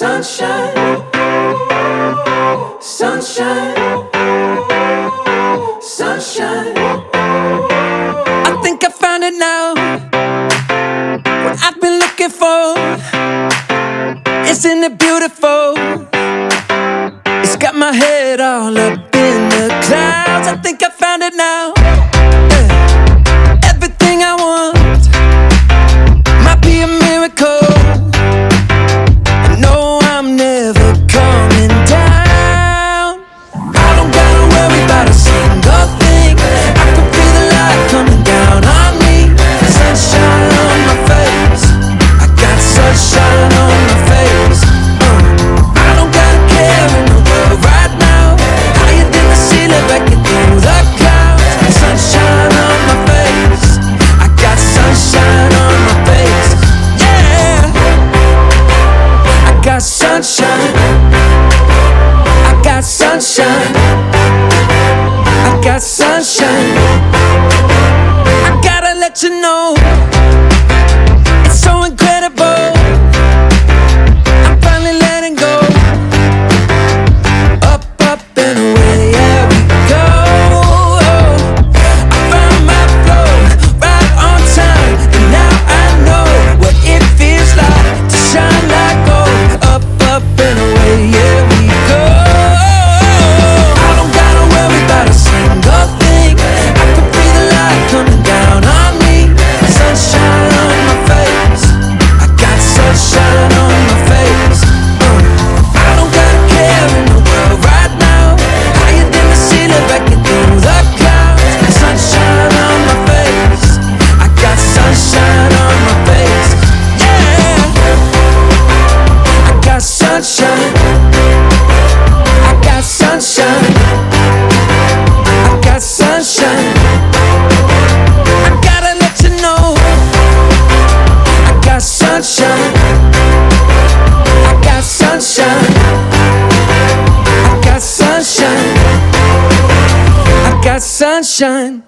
Sunshine, sunshine, sunshine. I think I found it now. What I've been looking for. Isn't it beautiful? It's got my head all up in the clouds. I think I found it now. Everything I want might be a miracle. I know I'm never coming down. I don't gotta worry about a single thing. I can feel the light coming down on me. Sunshine on my face. I got sunshine on my face. I don't got a care in the world right now. Higher than the ceiling, breaking through the clouds. Sunshine on my face. I got sunshine on my face. Yeah, I got sunshine. I got sunshine. I got sunshine. I gotta let you know, it's so incredible. I'm finally letting go. Up, up and away, yeah we go. I found my flow right on time, and now I know what it feels like to shine like gold. Up, up and away, yeah we go. I don't gotta worry about a single thing. I can feel the light coming down on me. Sunshine on my face. I got sunshine on my face. I don't got a care in the world right now. Higher than the ceiling, breaking through the clouds. Sunshine on my face. I got sunshine on my face. Yeah, I got sunshine. I got sunshine. I got sunshine. I gotta let you know, I got sunshine. I got sunshine. I got sunshine. I got sunshine.